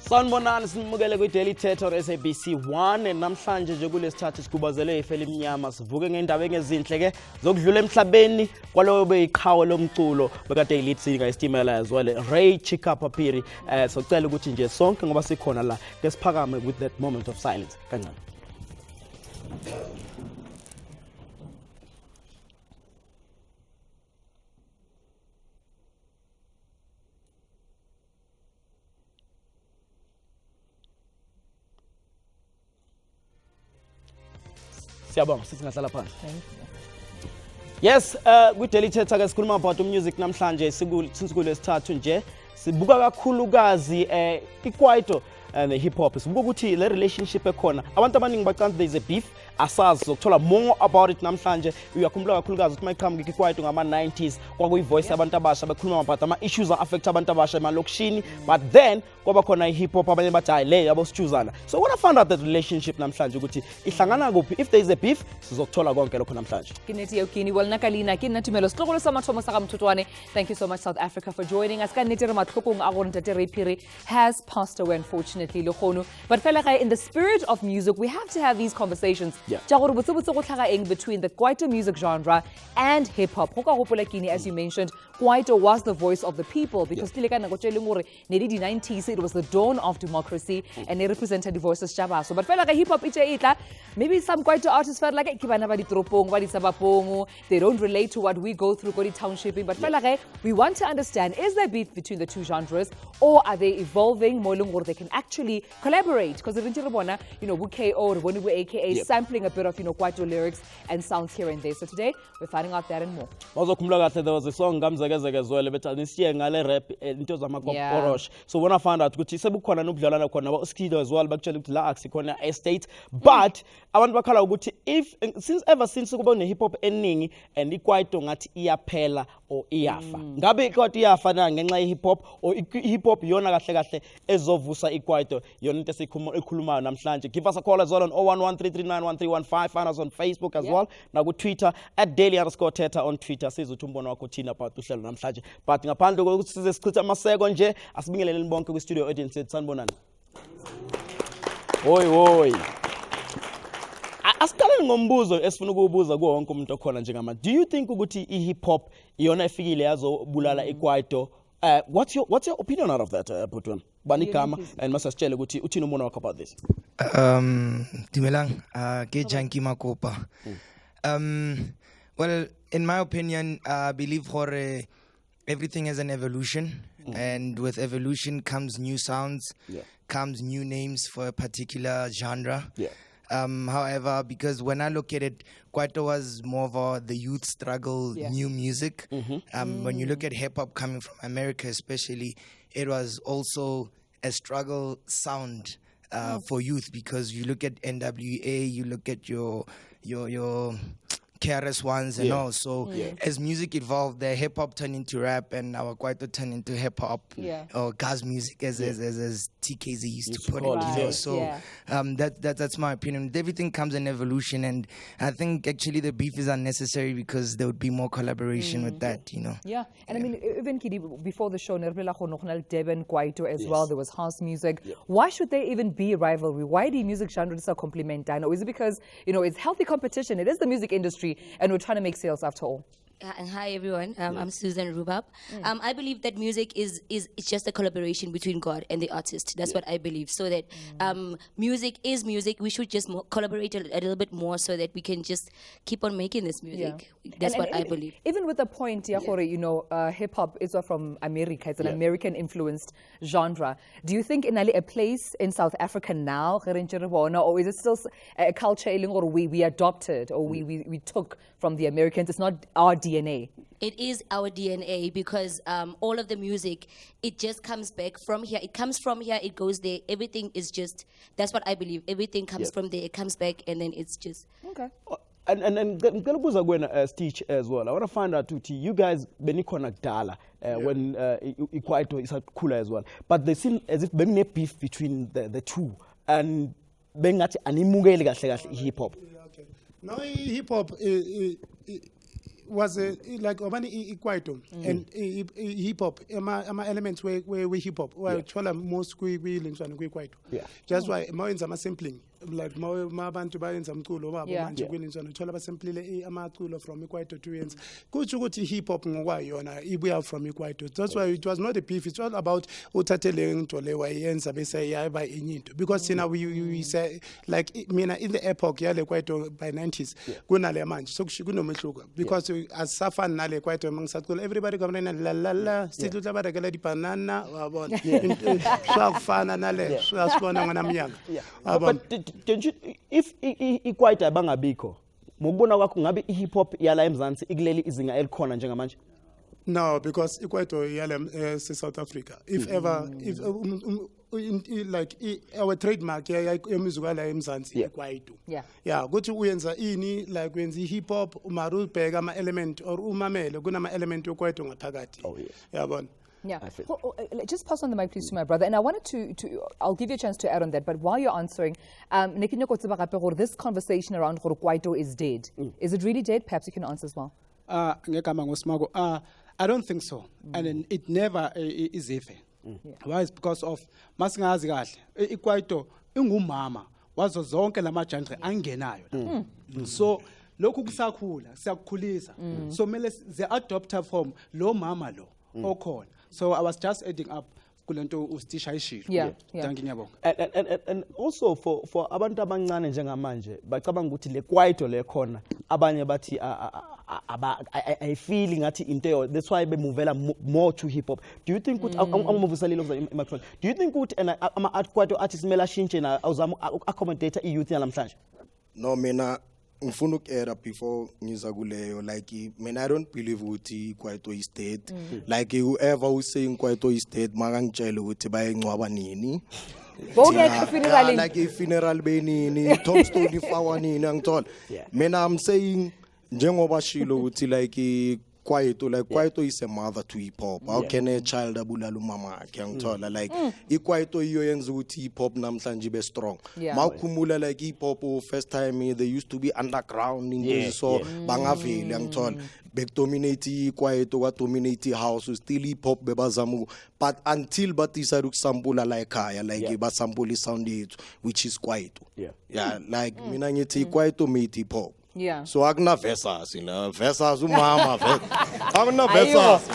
Sanibonani simukele ku Daily Thetha on SABC 1 namhlanje nje kulesithathu sikubazele ifele emnyama sivuke ngendaba engezinhle ke zokudlula emhlabeni kwalowo beyiqhawe lomculo beka Daily Thetha Tumelo as well Ray Chika Papiri socela ukuthi nje sonke ngoba sikhona la ke siphakame with that moment of silence kancane. Yes, with Daily Thetha ke sikhuluma about music namhlanje sinkulu esithathu nje sibuka kakhulukazi iKwaito and the Hiphop sibuka ukuthi le relationship ekhona abantu abaningi baqanza there is a beef asazi sokuthola more about it namhlanje uyakhumbula kakhulukazi ukuthi mayiqhamuka iKwaito ngama 90s kwakuyivoice abantu abasha bekhuluma about ama issues affect abantu abasha emalokishini but then kwaba khona iHiphop abanye bathi hayi le yabo sichuzana so when I found out that relationship namhlanje ukuthi ihlangana kuphi if there is a beef sizokuthola konke lokho namhlanje. Kini well nakalina Kini Tumelo sihlokolo samathomo saka Mothotoane. Thank you so much South Africa for joining us. Kanete re matlhokong a gore Ntate Ray has passed away unfortunately lokhono but fela ga in the spirit of music we have to have these conversations ja gore botsebotse go tlhaga eng between the Kwaito music genre and hip hop. Go ka gopola Kini as you mentioned Kwaito was the voice of the people because tile ka nako tshele ngore ne di 90s it was the dawn of democracy and they represented the voices jabaso but fela ga hip hop itla maybe some Kwaito artists felt like ke bana ba ditropong ba disabapong they don't relate to what we go through go di townshipping but fela ga we want to understand is there beef between the two genres or are they evolving mo leng gore they can actually collaborate because you know KO or aka sampling a bit of Kwaito lyrics and sounds here and there so today we're finding out that and more. There was a song ngamzekeze zwele bethi nisiye ngale rap into zamakorosh so when I found out ukuthi sebukhona nobudlalana khona ba skido as well bakutshela ukuthi la akusikhona estate but abantu bakhala ukuthi if since kuba ne hip hop eningi and iKwaito ngathi iyaphela or iyafa ngabe iKwaito iyafa na ngenxa ye hip hop or hip hop yona kahle kahle ezovusa iKwaito yona into esikhulumayo namhlanje. Give us a call as well on 0113391315 find us on Facebook as well na ku Twitter @daily_thetha on Twitter sizothi umbono wakho thina about uhlelo namhlanje but ngaphandle kokuthi size sichitha amaseko nje asibingelele bonke ku studio audience sanibonani. Hoy asiqale ngombuzo esifuna ukubuza kuwo wonke umuntu okhona njengama do you think ukuthi ihip hop iyona efikile yazobulala iKwaito what's your opinion out of that Butwan Banikama and masasitshele ukuthi uthini umono wakho about this. Dumelang ke janki makopa. Well in my opinion I believe for everything has an evolution and with evolution comes new sounds comes new names for a particular genre. However, because when I look at it, Kwaito was more of the youth struggle, new music. When you look at hip hop coming from America, especially, it was also a struggle sound for youth because you look at NWA, you look at your KRS ones and all. So as music evolved, the hip hop turned into rap and our Kwaito turned into hip hop or Gaz music as TKZ used to put it. So that's my opinion. Everything comes in evolution and I think actually the beef is unnecessary because there would be more collaboration with that, Yeah, and I mean even Kidi before the show Devon Kwaito as well there was house music. Why should there even be rivalry? Why do music genres are complementary? Or is it because it's healthy competition? It is the music industry and we're trying to make sales after all. And hi everyone, I'm Susan Rubab. I believe that music is just a collaboration between God and the artist. That's what I believe. So that music is music. We should just collaborate a little bit more so that we can just keep on making this music. That's what I believe. Even with the point, hip hop is from America. It's an American influenced genre. Do you think in a place in South Africa now, or is it still a culture we adopted or we took from the Americans? It's not our DNA. It is our DNA because all of the music, it just comes back from here. It comes from here, it goes there. Everything is just, that's what I believe. Everything comes from there, it comes back, and then it's just... Okay. And ngikubuza kuwena Stitch as well. I want to find out you guys benikhona kudala when iKwaito is cooler as well. But they seem as if benine beef between the two and bengathi animukeli kahle kahle hip hop. Now hip hop was like Kwaito and hip hop. Ama elements where hip hop. Well, chola most Kwaito. Yeah. Just why more in some sampling. Like more bantu ba yenza umculo wabo manje kwelinzwana uthola basemplile amaculo from Kwaito to yenza kuthi ukuthi hip hop ngokwayona ibuya from Kwaito. That's why it was not a beef. It's all about uthathele into le wayenza bese yaba inyinto because we say like mina in the epoch yale Kwaito by 90s kunale manje so kunomehluko because asafana nale Kwaito mangisaculo everybody kamna la la la sithi utabadakela di banana wabona swakufana nale swasibona ngana mnyaka. Don't you, if Kwaito abangabikho mokubona kwakho ngabe hip hop yala Mzansi ikuleli izinga elikhona njengamanje? No, because Kwaito yala South Africa. If ever if like our trademark music yala Mzansi Kwaito. Yeah, kuthi uyenza ini like wenza hip hop umaru ubheka ama element or umamele kunama element yoKwaito ngaphakathi. Yabona. Yeah. Just pass on the mic, please, to my brother. And I wanted to I'll give you a chance to add on that. But while you're answering, this conversation around Kwaito is dead. Is it really dead? Perhaps you can answer as well. I don't think so. And it never is ever. Why? It's because of masingazi kahle. Kwaito ingumama wazo zonke lamajandre angenayo. So lokhu kusakhula siyakukhulisa. So mele ze adopter from lo mama lo okhona. So I was just adding up kulento ustisha ishilo. Thank you. And also for abantu abancane njengamanje bacabanga ukuthi le Kwaito le khona abanye bathi I feel ngathi into that's why bemuvela more to hip hop. Do you think ukuthi angimuvusalile ukuthi do you think ukuthi ama Kwaito artists mela shintshe na awuzama accommodate youth namhlanje? No, mina ngifuna ukera before ngiza kuleyo like mina I don't believe ukuthi Kwaito is dead. Like whoever who saying Kwaito is dead makangitshela ukuthi bayengcwaba nini. Like funeral benini tombstone ifakwa nini angithola. Mina I'm saying njengoba shilo ukuthi like Kwaito is a mother to hip hop. How can a child abulala umama akhe angithola like Kwaito iyo yenza ukuthi hip hop namhlanje be strong. Mawukhumula like hip hop first time they used to be underground in so bangaveli angithola bekudominate Kwaito kwa dominate house still hip hop bebazamu but until batisa ukusampula la ekhaya like basampula sound yethu which is Kwaito. Like mina ngithi Kwaito made hip hop. So akuna verses, verses umama akuna verses.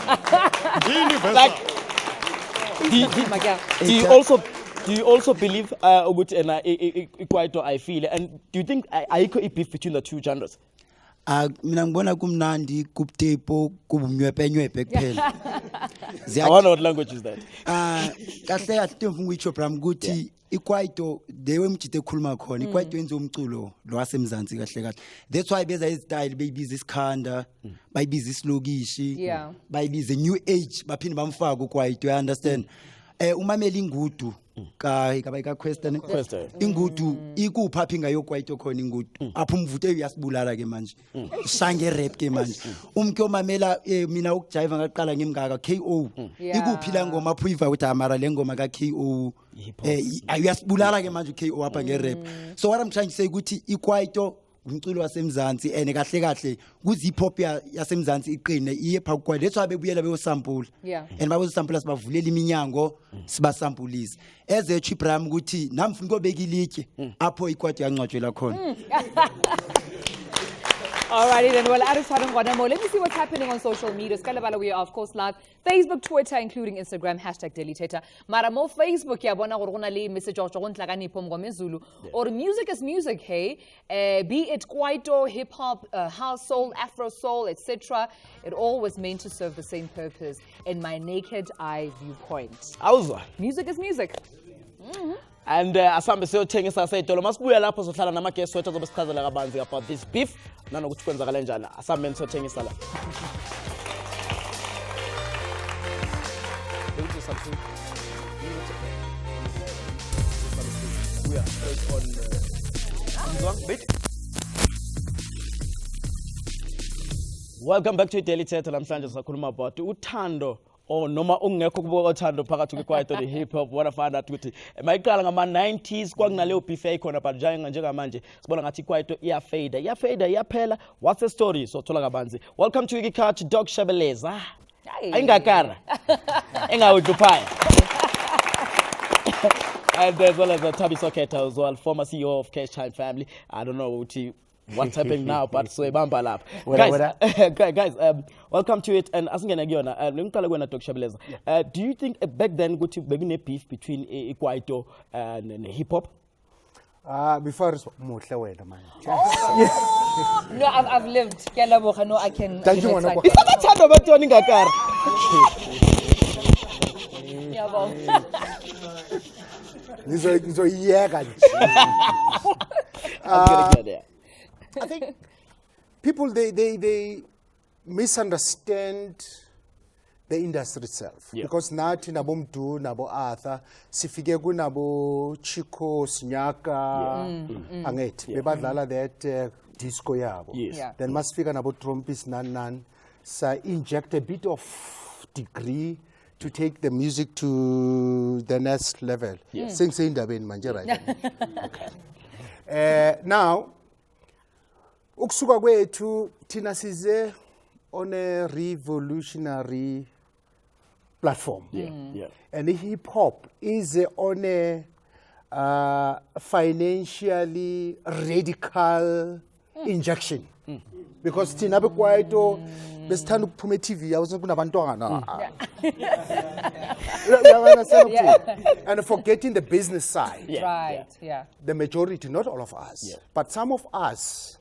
Do you also believe ukuthi Kwaito I feel and do you think ayikho beef between the two genres? Mina ngibona kumnandi kubtepo kubumnywepenywepe kuphela. I wonder what language is that. Kahle kahle mfuna ukuyicho bram ukuthi Kwaito dewe mjite khuluma khona Kwaito yenza umculo lo wasemzansi kahle kahle. That's why beza izstyle bayibiza isikhanda bayibiza isilokishi bayibiza new age baphinde bamfaka Kwaito, you understand? Umameli ingudu ka question ingudu ikuphaphi ngayo Kwaito khona ingudu apha umvuto uyasibulala ke manje shange rap ke manje umke omamela mina ukujive ngaqala ngimngaka KO ikuphila ngoma apho iva ukuthi amara le ngoma ka KO ayasibulala ke manje KO apha nge rap. So what I'm trying to say ukuthi Kwaito umculo wasemzansi ene kahle kahle kuzi hip hop yasemzansi iqine iye pha Kwaito. Let's why bebuyela beyosample and bayosample sibavulela iminyango sibasampulise eze chipram ukuthi namfuna kobeka ilitye apho Kwaito yancwatshela khona. Alrighty then, well, let me see what's happening on social media. We are, of course, live. Facebook, Twitter, including Instagram, #Theta. Maramo Facebook, message or music is music, hey? Be it Kwaito, hip-hop, house soul, afro soul, etc. It all was meant to serve the same purpose in my naked eye viewpoint. Music is music. And asambe siyothengisa seyitolo masibuya lapho sohlala namaguest wethu azobasichazela kabanzi about this beef nanokuthi kwenzakala njani asambe siyothengisa la. We are straight on Welcome back to Daily Thetha. Namhlanje sikhuluma about uthando or noma ungekho kubuka uthando phakathi kweKwaito the hip hop wanna find out ukuthi mayiqala ngama 90s kwakunaleyo beef ekhona but njengamanje sibona ngathi iKwaito iyafade iyaphela. What's the story? So thola kabanzi. Welcome to Ikikhathi Dog Shabeleza. Ayingakara. Engawudluphaya. And as well as Tabi Soketa as well, former CEO of Cash Time Family. I don't know what's happening now, but so ibamba lap. Guys, welcome to it. And asingena kuyona, ngicala kuwena Dr. Shabeleza. Do you think back then ukuthi begine beef between iKwaito and hip hop? Before muhle wena man. No, I've lived. Kuyalaboga, no, I can. Thank you, Mwana. Isabathanda abatoni ngakara. Yabo. Ngizoyiyeka nje. I think people they misunderstand the industry itself, because nathi nabo Mdu nabo Arthur sifike kunabo Chico Sinyaka angethi bebadlala that disco yabo. Then masifika nabo Trumpis nan sa inject a bit of degree to take the music to the next level. Sing indabeni manje right. Okay. Now ukusuka kwethu thina size on a revolutionary platform. And hip hop is on a financially radical injection. Because thina beKwaito besithanda ukuphuma TV yawuze kunabantwana. And forgetting the business side. Right, The majority, not all of us, but some of us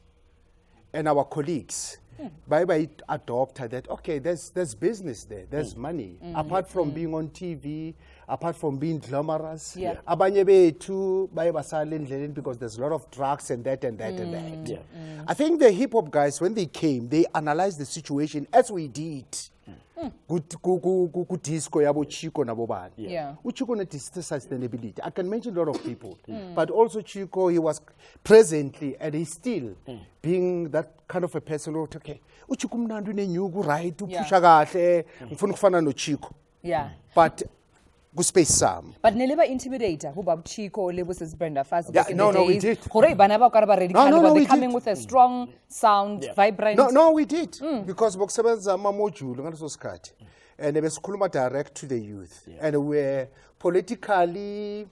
and our colleagues, by adopt that, okay, there's business there, there's money. Apart from being on TV, apart from being glamorous, abanye bethu baye basala endleleni because there's a lot of drugs and that and that and that. I think the hip hop guys, when they came, they analyzed the situation as we did. Ku disco yabo Chico nabo bani. Chico na sustainability. I can mention a lot of people, but also Chico, he was presently and he's still being that kind of a person. Okay, Chico mnandu nenyugu right upusha kahle ngifuna ukufana no Chico. But go space some. But never intimidator. Who about Chico, Libus, Brenda Fast? No, we did. They're coming with a strong sound, vibrant. No, we did. Because Boxabenza Mamojul, and they were direct to the youth. And we're politically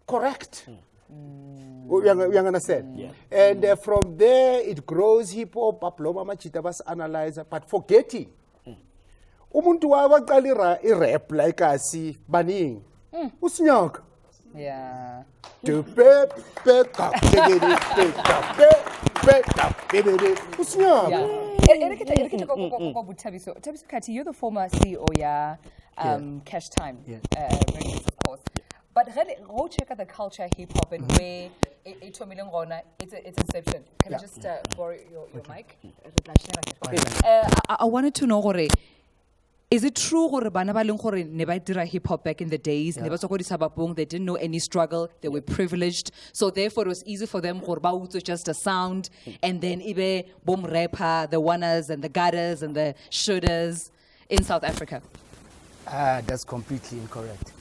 correct. You understand? And from there, it grows hip hop, Paploma Machitabas analyzer, but forgetting. Umuntu waqala irap like asi baning usinyaka you're the former CEO Cash Time of course, but go check out the culture hip hop and where it's inception. Can I just borrow your mic? I wanted to know is it true gore bana ba leng gore ne ba dira hip hop back in the days ne ba tswa go di sabapong, they didn't know any struggle, they were privileged, so therefore it was easy for them gore ba utso just a sound and then ibe boom rapper, the oneers and the gutters and the shooters in South Africa? That's completely incorrect.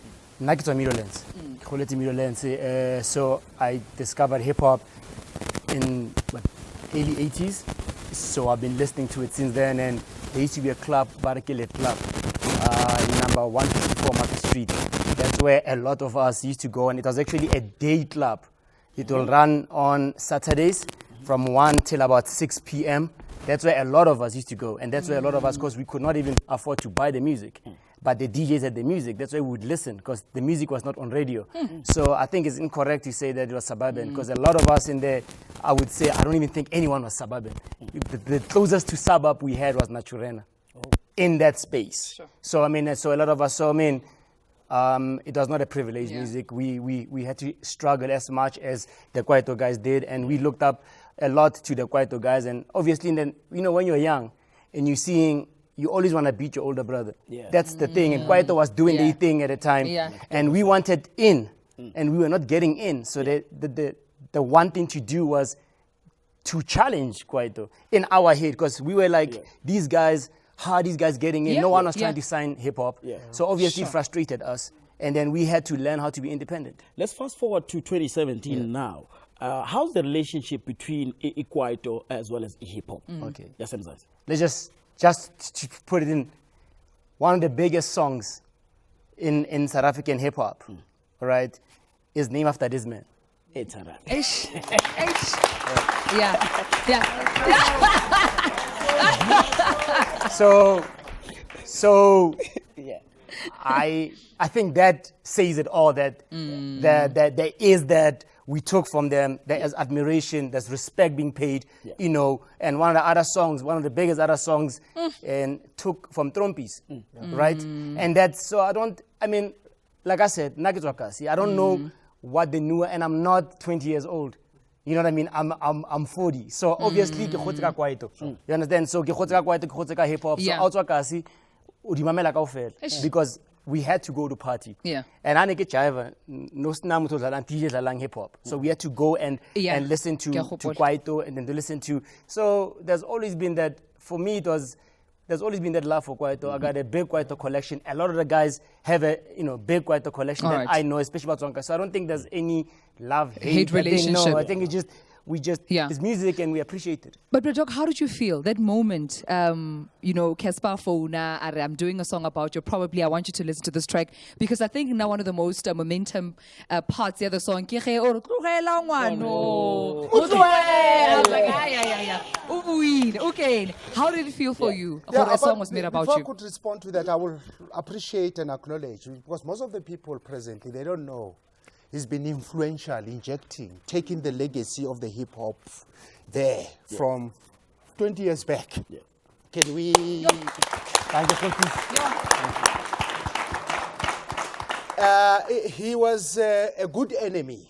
Nakito Midlands, quality Midlands. So I discovered hip hop in early 80s. So I've been listening to it since then, and there used to be a club, Barakele Club, number 154 Market Street. That's where a lot of us used to go, and it was actually a day club. It will run on Saturdays from 1 till about 6 p.m. That's where a lot of us used to go, and that's where a lot of us, because we could not even afford to buy the music. But the DJs had the music, that's why we would listen, because the music was not on radio. So I think it's incorrect to say that it was suburban, because a lot of us in there, I would say, I don't even think anyone was suburban. The closest to suburb we had was Naturena in that space. So I mean, so a lot of us, it was not a privileged music. We had to struggle as much as the Kwaito guys did, and we looked up a lot to the Kwaito guys. And obviously, then, when you're young and you're seeing, you always want to beat your older brother. That's the thing. And Kwaito was doing the thing at the time. And we wanted in, and we were not getting in. So the one thing to do was to challenge Kwaito in our head, because we were like, these guys, how are these guys getting in? Yeah, No one was yeah. trying to sign hip hop. So obviously it frustrated us. And then we had to learn how to be independent. Let's fast forward to 2017 now. How's the relationship between Kwaito as well as hip-hop? Okay. Yes, Mzansi. Let's just to put it in, one of the biggest songs in South African hip-hop, right, is named after this man. It's all right. Ish. Yeah. So I think that says it all, that there is that we took from them, there is admiration, there's respect being paid, you know, and one of the biggest other songs and took from Trompis, right? And that's, so like I said, I don't know what the newer, and I'm not 20 years old. You know what I mean? I'm 40. So obviously, Kwaito. You understand? So Kwaito, hip hop. So outswakasi, udimamela kaufel, because we had to go to party. Yeah. And I get jive, no snamuto zalang DJ zalang hip hop. So we had to go and listen to Kwaito and then to listen to. So there's always been that. For me, there's always been that love for Kwaito. I got a big Kwaito collection. A lot of the guys have a big Kwaito collection that I know, especially about Tsonga. So I don't think there's any love-hate relationship. No, I think it's music and we appreciate it. But Doc, how did you feel that moment? Casper Fona, I'm doing a song about you. Probably I want you to listen to this track because I think now one of the most momentum parts of the song. I was like, okay. How did it feel for you? How a song was made about before you? I could respond to that, I will appreciate and acknowledge, because most of the people presently, they don't know. He's been influential, taking the legacy of the hip hop there from 20 years back. Yeah. Can we? He was a good enemy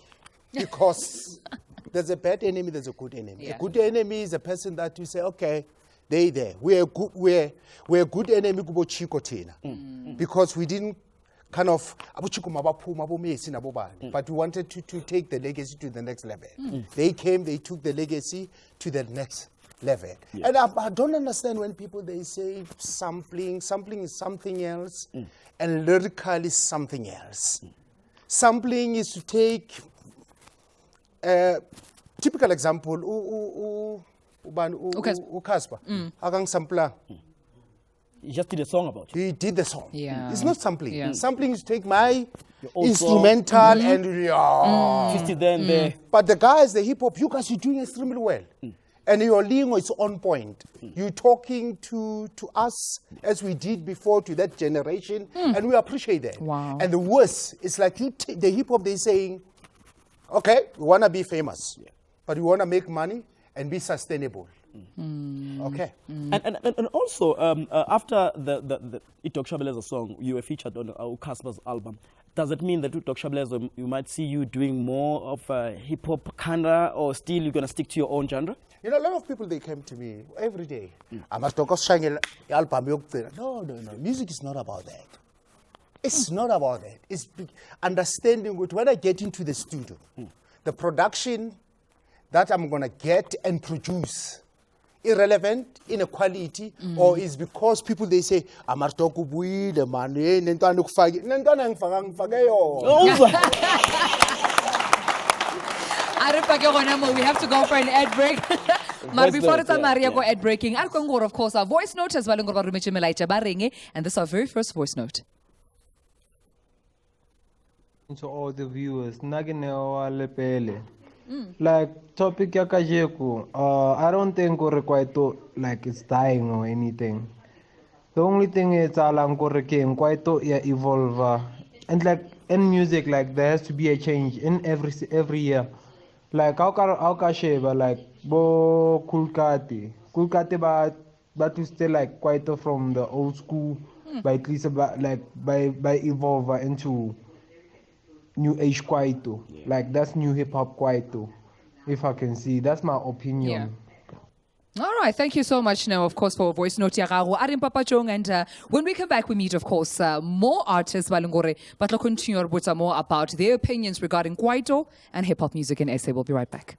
because there's a bad enemy, there's a good enemy. Yeah. A good enemy is a person that you say, okay, they there. We're a good enemy kubo Chico Tina because we didn't kind of, but we wanted to take the legacy to the next level. They came, they took the legacy to the next level. And I don't understand when people, they say sampling is something else, and lyrical is something else. Sampling is to take, typical example, Casper, Agang Sampler. He just did a song about you. He did the song. Yeah. It's not sampling. Yeah. Sampling is to take my old instrumental and twist it then there. But the guys, the hip hop, you guys are doing extremely well. And your lingo is on point. You're talking to us as we did before to that generation, and we appreciate that. Wow. And the worst is like the hip hop, they're saying, okay, we want to be famous, but we want to make money and be sustainable. Okay. And also, after the Itok Shabeleza song, you were featured on Casper's album. Does it mean that Itok Shabeleza, you might see you doing more of hip-hop kind, or still you're going to stick to your own genre? You know, a lot of people, they came to me every day. I must talk album. No. Music is not about that. It's not about that. It's understanding when I get into the studio, the production that I'm going to get and produce, irrelevant, inequality, or is because people, they say, Amartoko buile mane, nentwana kufaki, nentwana ngifaka We have to go for an ad break. But before it's Maria go ad breaking, I'll go of course our voice note as well. And this is our very first voice note. To all the viewers, like topic ya kajeku, I don't think Kwaito like it's dying or anything. The only thing is Kwaito evolve, and like in music, like there has to be a change in every year. Like how sheba like bo kulkati but to stay like Kwaito from the old school, by at least by evolve into new age Kwaito. Like that's new hip hop Kwaito, if I can see. That's my opinion. All right, thank you so much now, of course, for voice note. And when we come back, we meet, of course, more artists, but we'll continue with more about their opinions regarding Kwaito and hip hop music in SA. We'll be right back.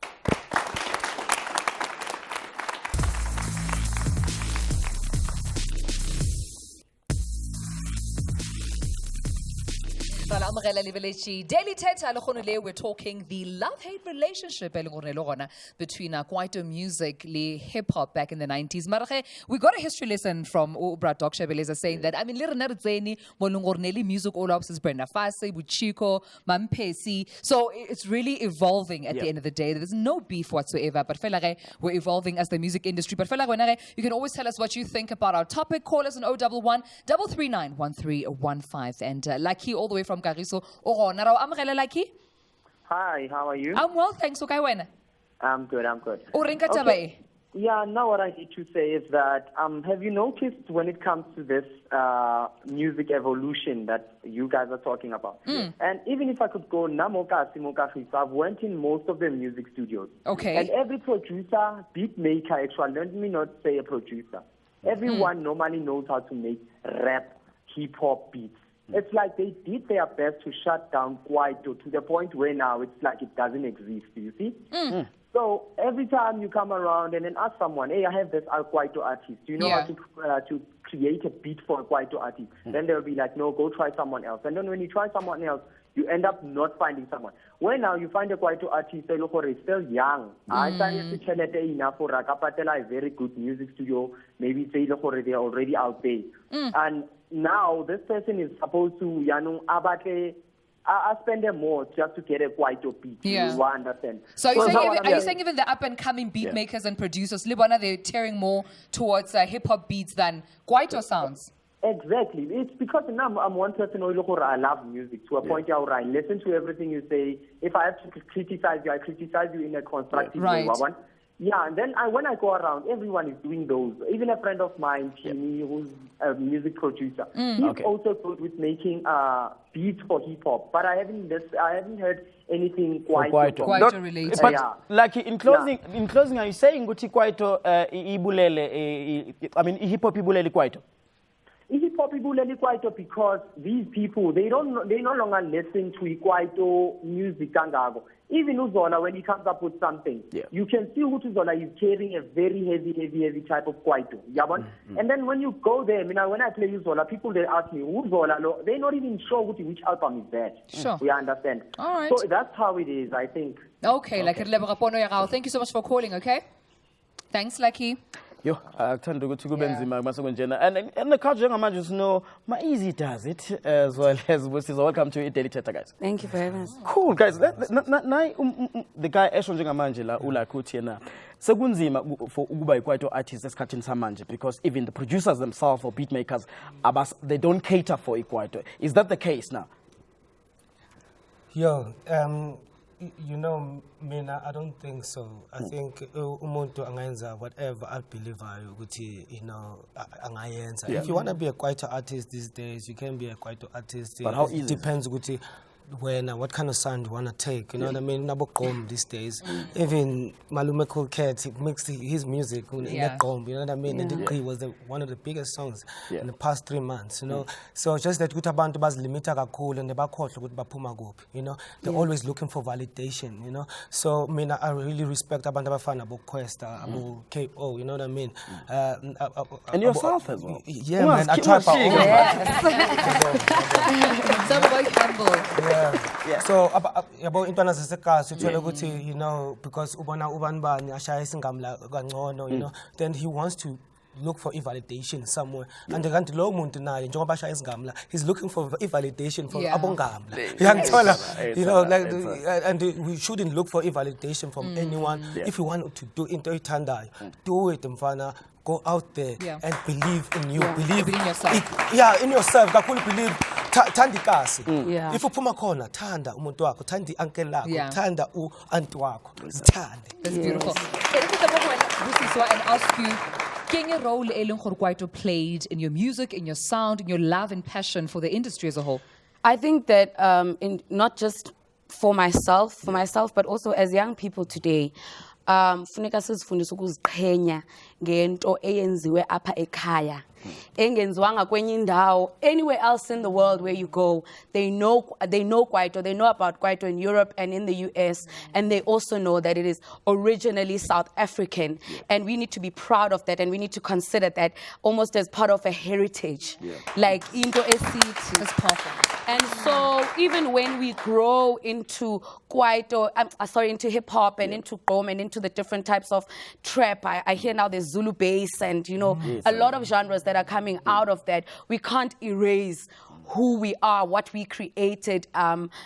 Daily Thetha, we're talking the love-hate relationship between Kwaito music and hip-hop back in the 90s. Marache, we got a history lesson from Ubra Doc Shebeleza saying that, I mean, music all ups is Brenda Fassi, Buchiko, Mampesi. So it's really evolving at the end of the day. There's no beef whatsoever, but we're evolving as the music industry. But you can always tell us what you think about our topic. Call us on 011 339 1315. And Lucky all the way from Kariso. Lucky. Hi, how are you? I'm well, thanks. Okay, when? I'm good. Okay. Yeah, now what I need to say is that have you noticed when it comes to this music evolution that you guys are talking about? And even if I could go I've went in most of the music studios. Okay. And every producer, beat maker, actually, let me not say a producer. Everyone normally knows how to make rap, hip-hop beats. It's like they did their best to shut down Kwaito to the point where now it's like it doesn't exist, you see? So every time you come around and then ask someone, hey, I have this Kwaito artist. Do you know how to create a beat for a Kwaito artist? Then they'll be like, no, go try someone else. And then when you try someone else, you end up not finding someone. When now you find a Kwaito artist, they look is still young. I started to tell it enough for a very good music studio. Maybe say they're already out there. And now this person is supposed to I spend them more just to get a Kwaito beat. Yeah. You understand? So are you saying even the up-and-coming beat makers and producers, they're tearing more towards hip-hop beats than Kwaito sounds? Exactly. It's because now I'm one person who I love music to a point where I listen to everything you say. If I have to criticize you, I criticize you in a constructive way. Yeah, and then when I go around, everyone is doing those. Even a friend of mine, Kini, who's a music producer, he's also good with making beats for hip hop. But I haven't heard anything Kwaito related. But like in closing, are you saying Guti Kwaito ibulele? I mean, hip hop ibulele Kwaito? Hip-hop Kwaito because these people, they no longer listen to Kwaito music. Even Uzola, when he comes up with something, you can see Uzola is carrying a very heavy type of Kwaito. And then when you go there, when I play Uzola, people they ask me, Uzola, they're not even sure which album is that. Sure. We understand. All right. So that's how it is, I think. Okay. Thank you so much for calling, okay? Thanks, Lucky. Yo, tend to go to and the culture just know my easy does it as well as welcome to Daily Thetha, guys. Thank you very much. Cool, guys. The guy Eshonjenga Manjela ula kutiena. Sekunzima for ukuba Kwaito artists esikhathini samanje because even the producers themselves or beat makers they don't cater for Kwaito. Is that the case now? Yo, you know, Mina, I don't think so. I think umuntu angayenza whatever I believe you know, angayenza. If you want to be a Kwaito artist these days, you can be a Kwaito artist. But how easy? It depends what kind of sound you want to take. You know what I mean? Nabogqom these days. Even Malume Cool Cat mixed his music in Gqom. You know what I mean? And it was one of the biggest songs in the past 3 months. You know, so just that abantu bazilimita kakhulu and nebakhohlwa ukuthi baphuma kuphi. You know, they're always looking for validation. You know, so I really respect abantu abafana boQuesta, abo KO. You know what I mean? And yourself as well. Yeah, man. I try So about intwana zasekhaya uthola ukuthi you know because ubona ubani bani ashaya isingamla kangcono you know then he wants to look for validation somewhere and kanti lo muntu naye njengoba ashaya isingamla he's looking for validation for abongamla uyangithola you know like and we shouldn't look for validation from anyone. If you want to do into ithandayo do it mfana. Go out there and believe in you. Believe in yourself. In yourself. Kakhulu believe. Thanda ikasi. If uphuma khona, thanda umuntu wakho, thanda uncle lakho, thanda auntie wakho. Zithande. That's beautiful. And ask you, what role Kwaito played in your music, in your sound, in your love and passion for the industry as a whole? I think that not just for myself, but also as young people today, funeka sizifundise ukuziqhenya ngento eyenziwe apha ekhaya engenziwanga kwenye indawo. Anywhere else in the world where you go, they know Kwaito, they know about Kwaito in Europe and in the US, and they also know that it is originally South African, and we need to be proud of that, and we need to consider that almost as part of a heritage, like into esithi. That's perfect. And so even when we grow into Kwaito, into hip hop and into Gqom and into the different types of trap, I hear now there's Zulu bass and, you know, a lot of genres that are coming out of that. We can't erase who we are, what we created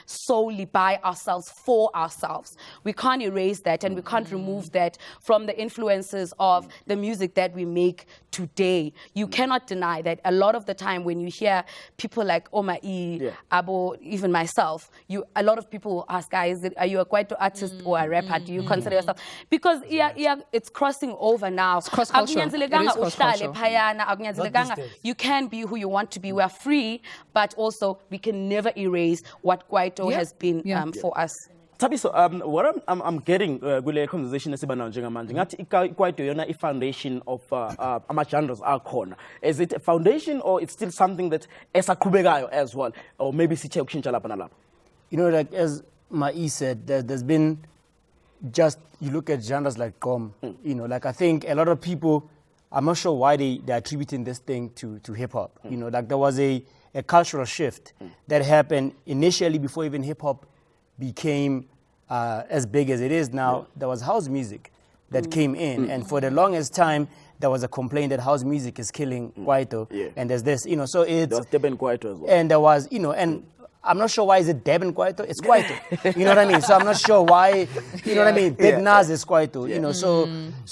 solely by ourselves, for ourselves. We can't erase that, and we can't remove that from the influences of the music that we make today. You cannot deny that a lot of the time when you hear people like Oma E, Abo, even myself, a lot of people will ask, guys, are you a Kwaito artist or a rapper? Do you consider yourself? Because it's crossing over now. It's cross-cultural. It is cross-cultural. You can be who you want to be. We're free, but also we can never erase what Kwaito has been for us. Tabiso, what I'm getting kule conversation esiba nayo njengamanje ngathi iKwaito yona i-foundation of ama-genres akhona. Is it a foundation or it's still something that esaqhubekayo as well, or maybe sithe ukushintsha lapha nalapha? You know, like as Mai said, there's been just, you look at genres like Gqom, you know, like I think a lot of people, I'm not sure why they're attributing this thing to hip-hop. You know, like there was a cultural shift that happened initially before even hip-hop became as big as it is now. There was house music that came in, and for the longest time there was a complaint that house music is killing Kwaito, and there's this, you know, so it's... There was Deben Kwaito as well. And there was, you know, and I'm not sure why is it Deben Kwaito, it's Kwaito, you know what I mean? So I'm not sure why, you know what I mean? Big Nas is Kwaito, you know, so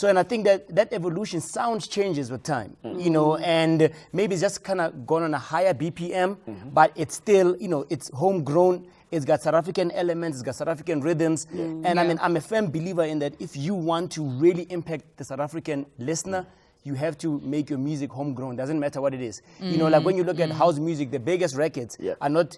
and I think that evolution, sound changes with time, you know, and maybe it's just kind of gone on a higher BPM, but it's still, you know, it's homegrown. It's got South African elements, it's got South African rhythms. And I mean, I'm a firm believer in that if you want to really impact the South African listener, you have to make your music homegrown. Doesn't matter what it is. You know, like when you look at house music, the biggest records are not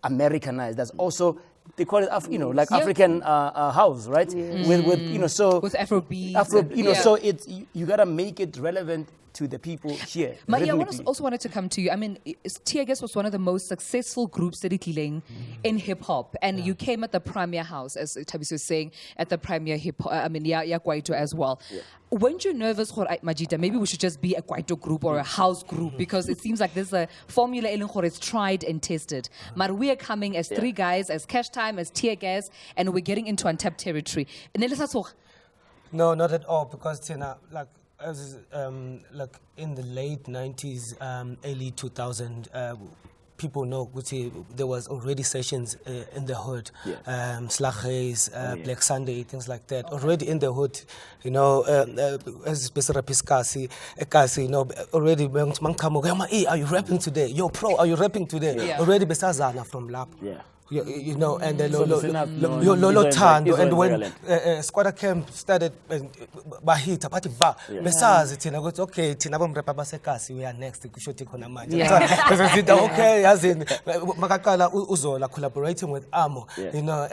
Americanized. That's also, they call it, African house, right? With you know, so with Afrobeat. You know, so it's you gotta make it relevant to the people here. But I also wanted to come to you. I mean, Tear Gas was one of the most successful groups that in hip hop, and you came at the premier house, as Thabiso was saying, at the premier hip hop. I mean, Kwaito as well. Weren't you nervous for Majida? Maybe we should just be a Kwaito group or a house group, because it seems like there's a formula it's tried and tested. But we are coming as three guys, as Cash Time, as Tear Gas, and we're getting into untapped territory. No, not at all, because Tina, like in the late 90s, early 2000, people know there was already sessions in the hood, Slages, Black Sunday, things like that, already in the hood, you know, as Kasi, you know, already, are you rapping today? Yo, pro, are you rapping today? Already Besazana from Lap. You know, and then Lolo Tando, and when Squatter Camp started, Bahita, Pati Ba, Besaz, Tina goes, okay, Tinabam Repabasekasi, we are next, Kushoti Konamaj. Okay, as in Makakala Uzola collaborating with Amo, you know,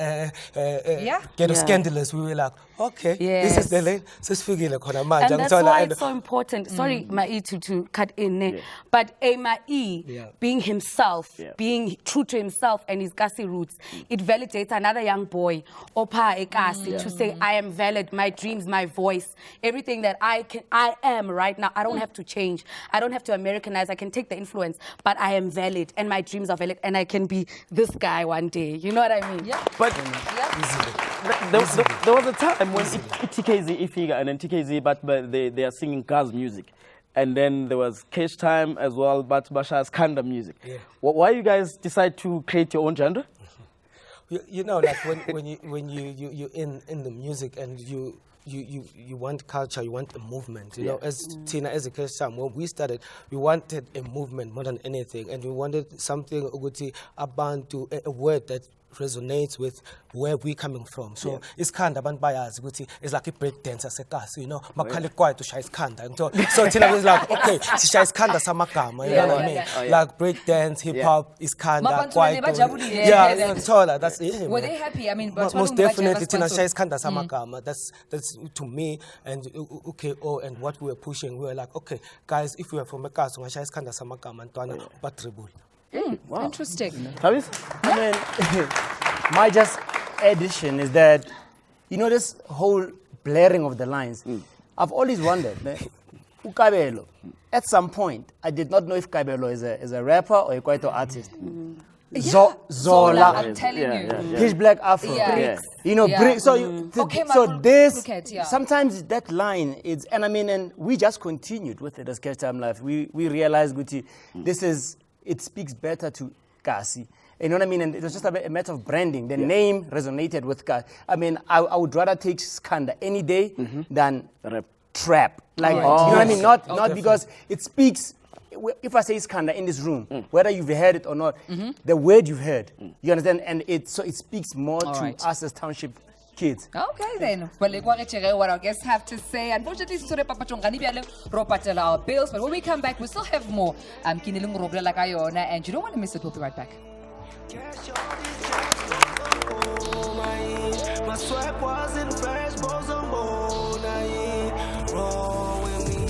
get scandalous, we were like, okay, this is the lane, so it's figure Konamaj. And that's why it's so important. Sorry, Mai, to cut in, but Mai being himself, being true to himself and his Kasi roots, it validates another young boy, Opa Ekasi, to say, I am valid, my dreams, my voice, everything that I am right now. I don't have to change. I don't have to Americanize. I can take the influence, but I am valid and my dreams are valid and I can be this guy one day. You know what I mean? But there was a time when TKZ Ifiga and then TKZ, but they are singing Gaz music. And then there was Cash Time as well, but Basha's Kanda music. Why you guys decide to create your own genre? You know, like when you're in the music and you want culture, you want a movement. You know, as Tina, as a Cash Time, when we started, we wanted a movement more than anything, and we wanted something Abantu, a word that resonates with where we're coming from. So it's Kanda ban bias, it's like a break dancer sekas, you know, Makali Kwaito Shais Kanda. So Tina was like, okay, Shais Kanda Samakama, you know what I mean? Like break dance, hip hop is Kanda, Kwaito. That's it. Were they happy? I mean, most definitely Tina Shais Kanda Samakama. That's to me, and okay, and what we were pushing, we were like, okay, guys, if we are from Mekaso, Shais Kanda Samakama and Tuana Batribul. Wow. Interesting. I mean, my just addition is that, you know, this whole blurring of the lines, I've always wondered, Ukabelo, at some point, I did not know if Kabelo is a rapper or a Kwaito artist. Zola, I'm telling you. Pitch Black Afro. Yeah. You know, Yeah. so this yeah. sometimes that line is, and I mean, and we just continued with it as Catch Time Life. We realized, Guti, it speaks better to Kasi. You know what I mean? And it was just a matter of branding. The name resonated with Kasi. I mean, I would rather take Skanda any day than trap. Like, you know what I mean? Not because it speaks. If I say Skanda in this room, whether you've heard it or not, the word you've heard, you understand, and it speaks more to us as township kids. Okay then. Well, what our guests have to say. Unfortunately, our bills, but when we come back, we still have more. And you don't want to miss it. We'll be right back. My swag wasn't fresh, but I'm bold. I ain't wrong with me.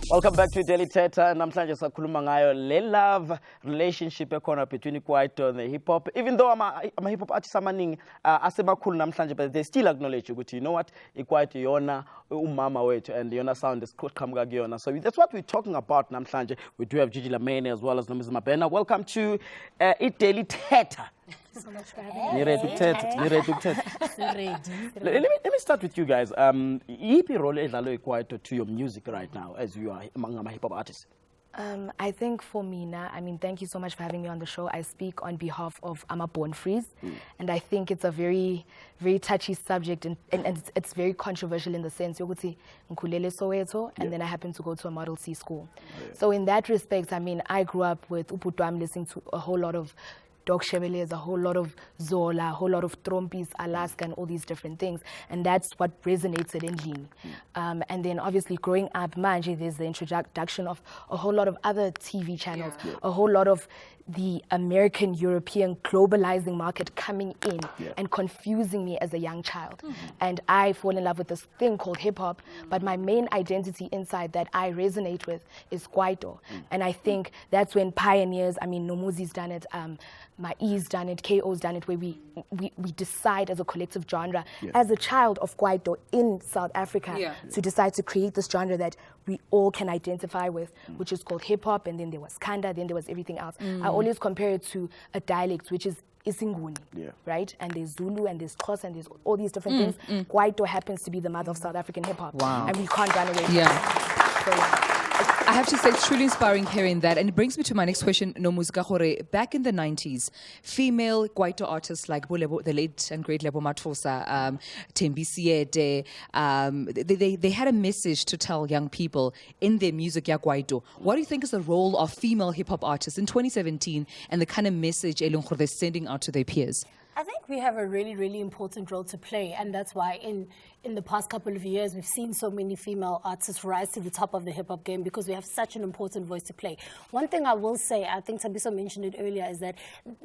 Welcome back to Daily Thetha. Namhlanje sakhuluma ngayo le love relationship ekhona between Kwaito and the hip hop. Even though I'm a hip hop artist amaningi asemakhulu namhlanje, but they still acknowledge ukuthi, you know what, Kwaito yona umama wethu and yona sound is qhamuka kuyona. So that's what we're talking about namhlanje. We do have Gigi Lamane as well as Ms. Mabena. Welcome to Daily Thetha. Let me start with you guys. Yipi role edlalo Kwaito to your music right now as you are among hip hop artists? I think for me now, I mean, thank you so much for having me on the show. I speak on behalf of Born Freeze, and I think it's a very, very touchy subject, and it's very controversial in the sense, Yoguti Nkulele Soweto, and then I happen to go to a Model C school. So in that respect, I mean, I grew up with Mothotoane listening to a whole lot of Dog Chevelez, a whole lot of Zola, a whole lot of Trompis, Alaska, and all these different things. And that's what resonated in Kini. And then obviously growing up, manje, there's the introduction of a whole lot of other TV channels, a whole lot of the American, European, globalizing market coming in and confusing me as a young child. And I fall in love with this thing called hip hop, but my main identity inside that I resonate with is Kwaito. And I think that's when pioneers, I mean, Nomuzi's done it, Mai's done it, KO's done it, where we decide as a collective genre, as a child of Kwaito in South Africa, to decide to create this genre that we all can identify with, which is called hip hop, and then there was Kanda, then there was everything else. I always compare it to a dialect, which is Isinguni, right? And there's Zulu, and there's Xhosa, and there's all these different things. Kwaito happens to be the mother of South African hip hop, and we can't run away from it. So, I have to say, it's truly inspiring hearing that. And it brings me to my next question, Nomuzika Hore. Back in the 90s, female Kwaito artists like the late and great Lebo Matfosa, Thembi Siete, they had a message to tell young people in their music, ya Kwaito. What do you think is the role of female hip-hop artists in 2017 and the kind of message they're sending out to their peers? I think we have a really, really important role to play, and that's why in the past couple of years we've seen so many female artists rise to the top of the hip-hop game because we have such an important voice to play. One thing I will say, I think Tabiso mentioned it earlier, is that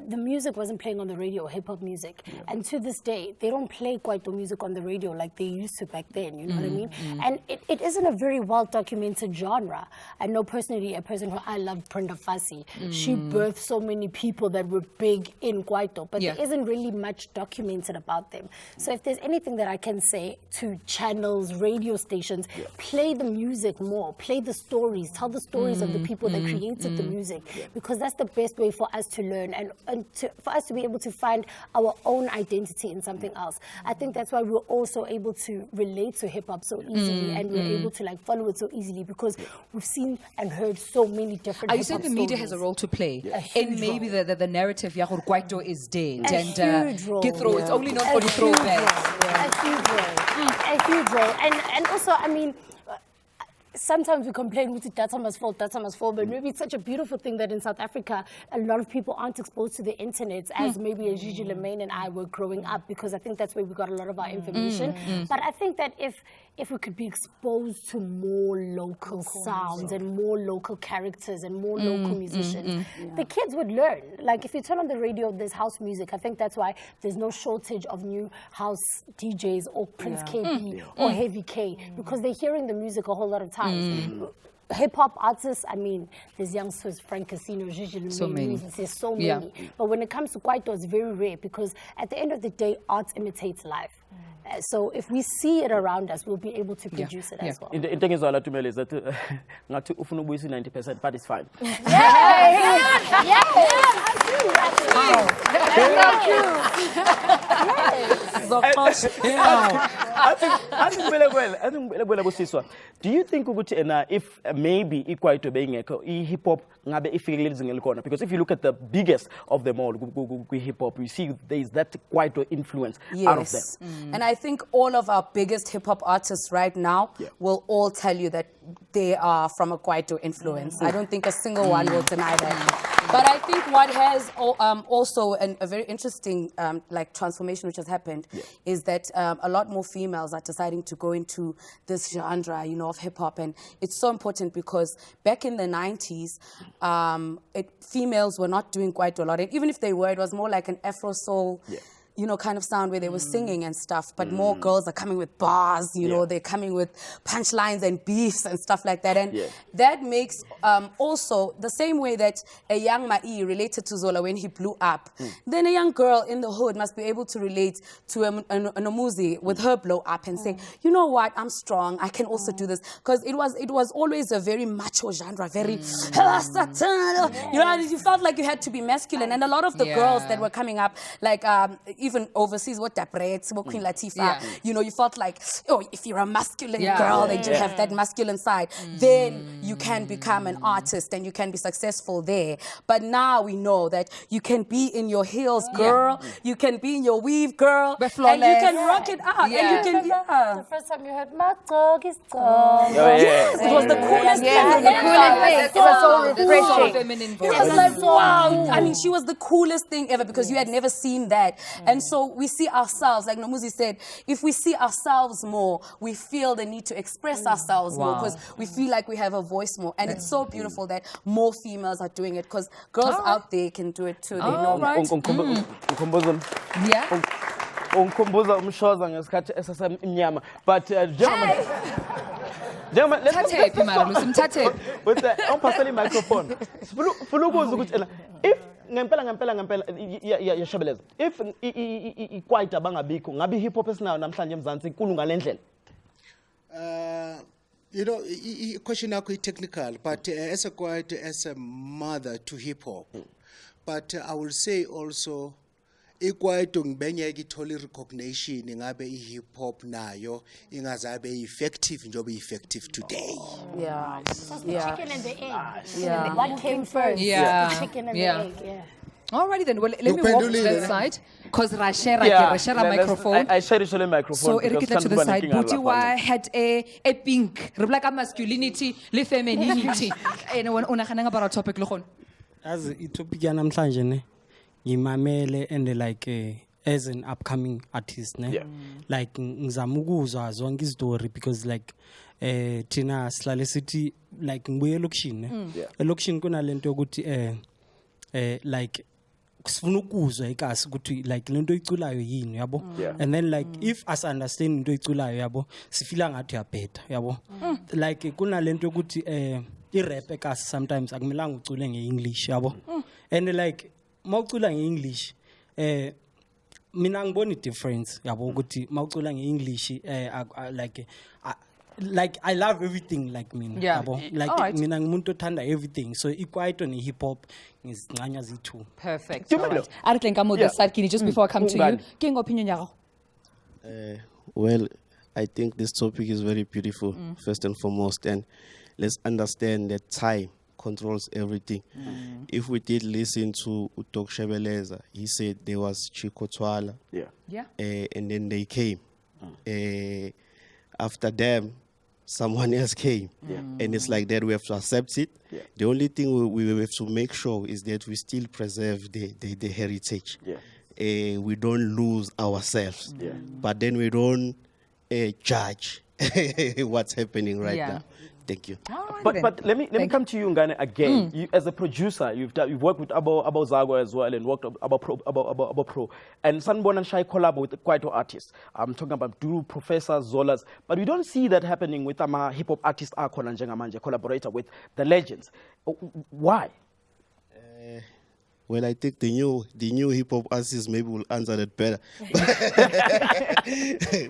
the music wasn't playing on the radio, hip-hop music, and to this day they don't play Kwaito music on the radio like they used to back then, you know what I mean? And it isn't a very well-documented genre. I know personally a person who I love, Brenda Fassie. She birthed so many people that were big in Kwaito, but there isn't really much documented about them. So if there's anything that I can say to channels, radio stations, play the music more, play the stories, tell the stories of the people that created the music, because that's the best way for us to learn and for us to be able to find our own identity in something else. I think that's why we're also able to relate to hip-hop so easily, and we're able to like follow it so easily because we've seen and heard so many different Are you saying the media has a role to play in maybe the narrative Yahor Kwaito is dead and get through? It's only not for the throwbacks. A huge role. And also, I mean, sometimes we complain with data must fall, but maybe it's such a beautiful thing that in South Africa, a lot of people aren't exposed to the internet as maybe as Gigi Lamane and I were growing up, because I think that's where we got a lot of our information. But I think that if we could be exposed to more local sounds and more local characters and more local musicians, the kids would learn. Like if you turn on the radio, there's house music. I think that's why there's no shortage of new house DJs or Prince KB or Heavy K, because they're hearing the music a whole lot of times. Hip-hop artists, I mean, there's youngsters, Frank Casino, Gigi Lamane, there's so many. But when it comes to Kwaito, it's very rare, because at the end of the day, art imitates life. So if we see it around us, we'll be able to produce it as well. In the is all Tumelo is that not to 90%, but it's fine. I think do you think if maybe Kwaito being hip hop because if you look at the biggest of them all, hip hop, you see there is that Kwaito influence out of them. And I think all of our biggest hip hop artists right now will all tell you that they are from a Kwaito influence. I don't think a single one will deny that. But I think what has also a very interesting like transformation which has happened is that a lot more females are deciding to go into this genre, you know, of hip hop, and it's so important because back in the 90s, females were not doing Kwaito a lot, and even if they were, it was more like an Afro soul. You know, kind of sound where they were singing and stuff, but more girls are coming with bars, you know, they're coming with punchlines and beefs and stuff like that. And that makes also the same way that a young Mai related to Zola when he blew up, then a young girl in the hood must be able to relate to a Nomuzi with her blow up and say, you know what, I'm strong, I can also do this. Because it was always a very macho genre, very, you know, you felt like you had to be masculine. And a lot of the girls that were coming up, like, even overseas, what Queen Latifah, you know, you felt like, oh, if you're a masculine girl and you have that masculine side, then you can become an artist and you can be successful there. But now we know that you can be in your heels, girl, you can be in your weave, girl, and you can rock it out. And you can, The first time you heard, my dog is gone. Yes, it was the coolest thing. It was so refreshing. It was like, wow. I mean, she was the coolest thing ever because you had never seen that. And so we see ourselves, like Nomuzi said, if we see ourselves more, we feel the need to express ourselves more because we feel like we have a voice more. And it's so beautiful that more females are doing it because girls out there can do it too. They know that. But gentlemen, let's with the microphone. If Kwaito bangabikho ngabe hip hop esinayo namhlanje eMzansi inkulu ngalendlela. You know, question yakho technical, but as a Kwaito, as a mother to hip hop, but I will say also Kwaito ngibenyeke ithole recognition ngabe hip hop nayo ingazabe effective njobe effective today. Yeah. So the chicken and the egg. What came first? Yeah. The chicken and the egg. Yeah. Alrighty then. Well, let me walk to that side because I share a microphone. I share a microphone. So Erikita to the side. Butiwa had a pink. Like masculinity, le femininity. And when unahananga about our topic, lochon. As itopic yanamhlanje ne, ngimamele and like as an upcoming artist ne, like ngizama ukuzwa zonke izitori because like thina sihlale sithi like ngibuye elokishini ne, elokishini kunalento ukuthi like sifuna ukuzwa ikasi ukuthi like lento iculayo yini yabo, and then like if as understand into iculayo yabo sifila ngathi uyabheda yabo, like kunalento ukuthi i-rap ekasi sometimes akumelanga ucule nge-English yabo, and like mawucula nge-English mina ngibona i-difference yabo ukuthi mawucula nge-English like I love everything like mina yabo, like mina ngumuntu othanda everything, so Kwaito ne hip hop ngizincanya zi2. Perfect. Alright. Aritle nkamo the side Kini just before I come to you. King opinion yako? Well, I think this topic is very beautiful first and foremost, and let's understand that time controls everything. If we did listen to Utok Shebeleza, he said there was Chico Twala. And then they came. After them, someone else came. And it's like that, we have to accept it. The only thing we have to make sure is that we still preserve the heritage. We don't lose ourselves. But then we don't judge what's happening right now. Thank you. But let me come to you, Ngane, again. You, as a producer, you've worked with Abo Zago as well, and worked Abo Pro. And Sanborn and Shai collab with Kwaito artists. I'm talking about Duru, Professor, Zolas. But we don't see that happening with hip hop artist Akon and Jenga Manje, collaborator with the legends. Why? Well, I think the new hip hop artists maybe will answer that better.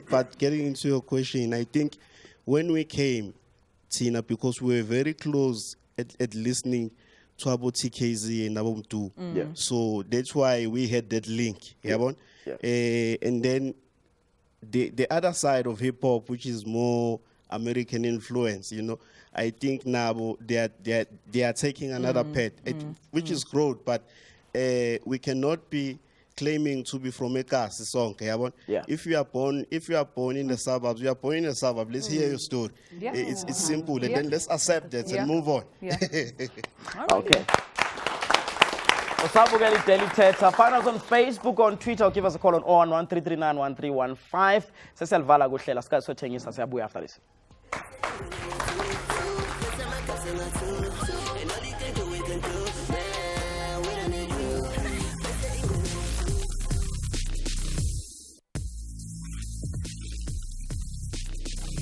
But getting into your question, I think when we came, Tina, because we were very close at listening to about TKZ and about Mtu. Yeah. So that's why we had that link. Yeah. And then the other side of hip hop, which is more American influence, you know, I think now they are taking another path, which is growth, but we cannot be claiming to be from a caste song. Yeah. If you are born in the suburbs, you are born in the suburbs. Let's hear your story. Yeah. It's simple, and then let's accept that and move on. Yeah. Okay. What's up, we're getting Daily Thetha. Find us on Facebook, on Twitter, or give us a call on 011-339-1315. Seselvala kuhlela sika sothengisa siyabuya after this.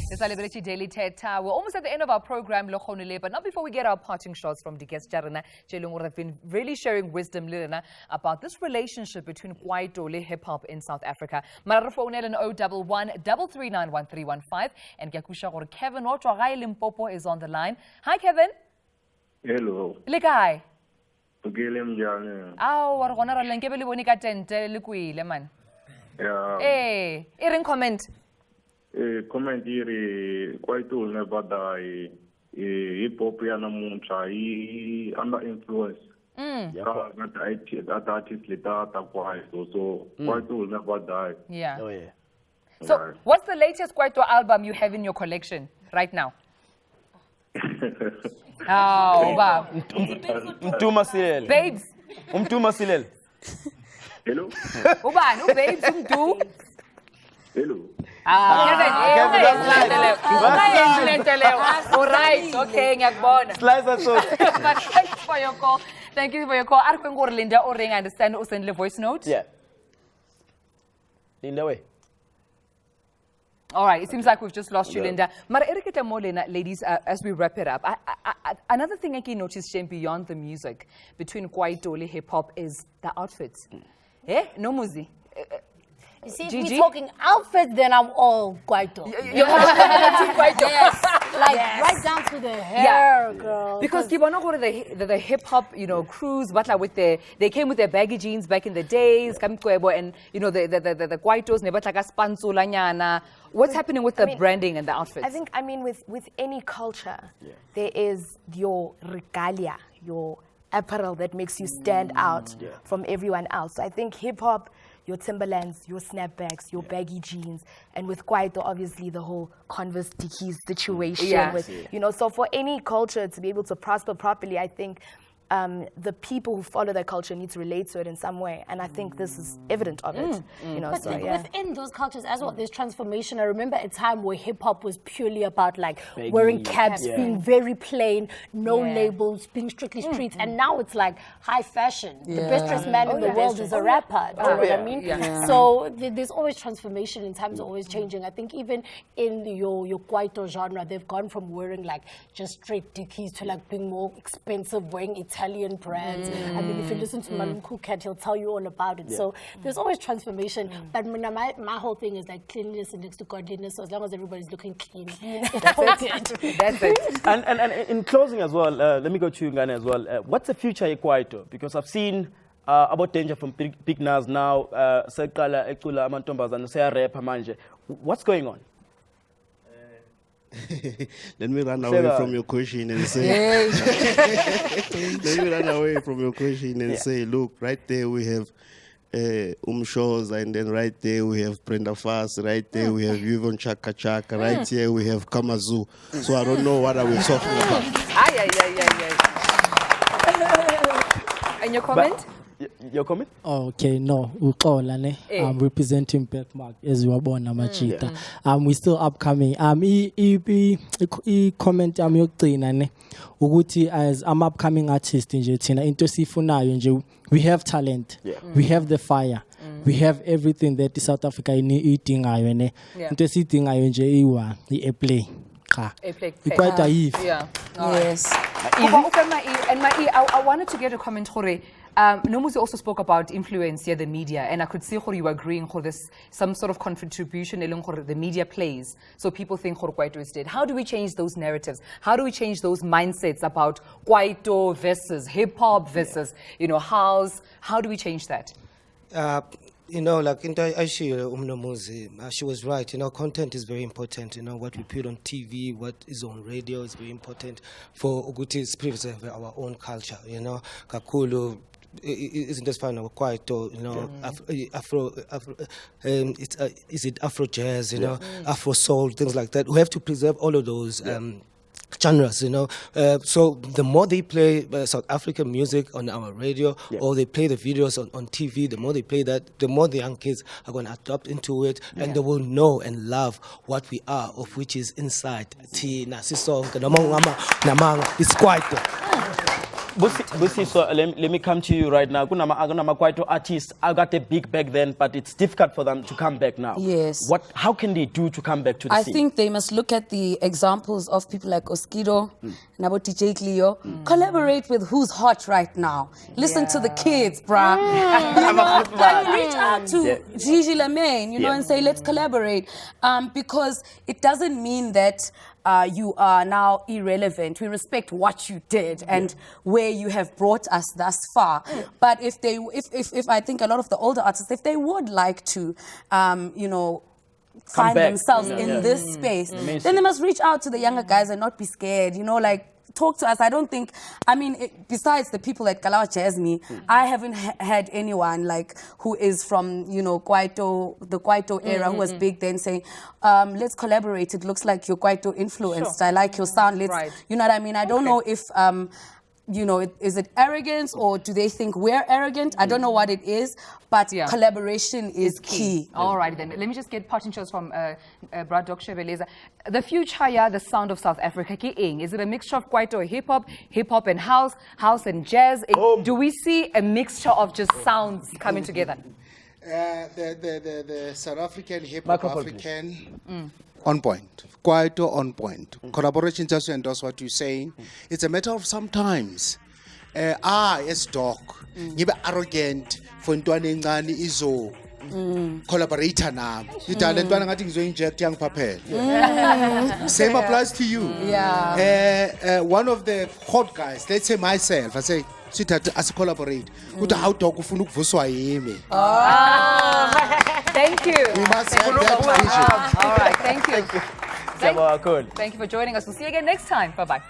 The Celebrity Daily Thetha. We're almost at the end of our program, Lokhonile, but not before we get our parting shots from the guests. Jarana Chelungur have been really sharing wisdom, Lilana, about this relationship between Kwaito and hip-hop in South Africa. Marafonel and 011-339-1315. And Gakusha or Kevin Otwagai Limpopo is on the line. Hi, Kevin. Hello. Likai. Ugilem jane. Aw, war gona ra lenke be le bone ka tente le kuile man. Yeah. Iring comment. Comment here, Kwaito will never die. Hip hop yana muncha, under influence. That artist later Kwaito, so Kwaito will never die. Yeah. Oh yeah. So, what's the latest Kwaito album you have in your collection right now? Oh, wow. Mtuma silele. Babes. Mtuma silele. Hello. Ubani, babes, umtu. Hello. Kevin, all right, okay, ngiyakubona. Slice us out. But thanks for your call. Thank you for your call. Are kwengor Linda or ring, I understand, or send a voice note? Yeah. Linda way. All right, it seems like we've just lost you, Linda. Mara eriketa mo lena, ladies, as we wrap it up. Another thing I can notice, Shane, beyond the music, between Kwaito and hip-hop is the outfits. No muzi. You see, if we're talking outfits, then I'm all Kwaito. You're Kwaito. Yes. Like, right down to the hair, girl. Because the hip-hop, you know, crews, but like they came with their baggy jeans back in the days, and, you know, the Kwaitos, what's happening with the branding and the outfits? I think, with any culture, there is your regalia, your apparel that makes you stand out from everyone else. So I think hip-hop, your Timberlands, your snapbacks, your baggy jeans, and with Kwaito, obviously the whole Converse Dickies situation. You know, so for any culture to be able to prosper properly, I think the people who follow that culture need to relate to it in some way, and I think this is evident of it. You know, But so within those cultures as well, there's transformation. I remember a time where hip hop was purely about like wearing caps, being very plain, no labels, being strictly streets, and now it's like high fashion. The best dressed man in the world is a rapper. Do you know what I mean? So there's always transformation, and times are always changing. I think even in your Kwaito genre, they've gone from wearing like just straight Dickies to like being more expensive, wearing Italian brands. I mean, if you listen to Malum Kukat, he'll tell you all about it. So there's always transformation. But my whole thing is like cleanliness and next to godliness. So as long as everybody's looking clean, that's it. That's it. And in closing as well, let me go to you, Ngane, as well. What's the future of Kwaito? Because I've seen about danger from Big Nas now. What's going on? Let me run away from your question and say. Let me run away from your question and say, look, right there we have Shows, and then right there we have Brenda Fass, right there we have Yvonne Chaka Chaka, right here we have Kamazu. So I don't know what are we talking about. And your comment? Your comment? Okay, no, I'm representing Bergmark as you were born, Machita. We're still upcoming. Comment Uguti as I'm upcoming artist in Jetina into Sifunayo. We have talent, we have the fire, we have everything that South Africa is eating. Into sitting a play. Quite a yes. And I wanted to get a comment. Nomuzi also spoke about influence here, the media, and I could see how you were agreeing for this, some sort of contribution the media plays, so people think Kwaito is dead. How do we change those narratives? How do we change those mindsets about Kwaito versus hip-hop versus, house? How do we change that? Like she was right. Content is very important. What we put on TV, what is on radio is very important for Uguti to preserve our own culture. Kakulu isn't just fine. Kwaito, is it Afro jazz? Afro soul, things like that. We have to preserve all of those. Genres, so the more they play South African music on our radio, or they play the videos on TV, the more they play that, the more the young kids are going to adopt into it, and they will know and love what we are, of which is inside. Tina, Sisonke, Namanga, it's Kwaito. Busi, so let me come to you right now. Kunama Kwaito artists, I got a big back then, but it's difficult for them to come back now. Yes. How can they do to come back to the I scene? think they must look at the examples of people like Oskido, Nabo DJ Cleo, collaborate with who's hot right now. Listen to the kids, bruh. Reach out to Gigi Lamaine, and say, let's collaborate. Because it doesn't mean that you are now irrelevant. We respect what you did and where you have brought us thus far. But if I think a lot of the older artists, if they would like to, find themselves in this space, then they must reach out to the younger guys and not be scared. Talk to us. I don't think, besides the people at Kalawa Jasmine, I haven't had anyone who is from, Kwaito, the Kwaito era, who was big then saying, let's collaborate. It looks like you're Kwaito influenced. I like your sound. You know what I mean? I don't know if, is it arrogance or do they think we're arrogant? I don't know what it is, but collaboration is key. All right, then. Let me just get parting shots from Brad Dr. Beleza. The future, the sound of South Africa, is it a mixture of Kwaito or hip-hop and house and jazz? Do we see a mixture of just sounds coming together? The South African, hip-hop, African, on point. Kwaito on point. Collaboration just to endorse what you're saying. It's a matter of sometimes. As dog, you be arrogant for Ntwane Ngani izo collaborator now. You tell Ntwane Ngani izo inject young papel. Same applies to you. One of the hot guys, let's say myself, I say, as a collaborate. How dog ufuna ukuvuswa yimi. Thank you. We must have that vision. All right, thank you. Thank you for joining us. We'll see you again next time. Bye-bye.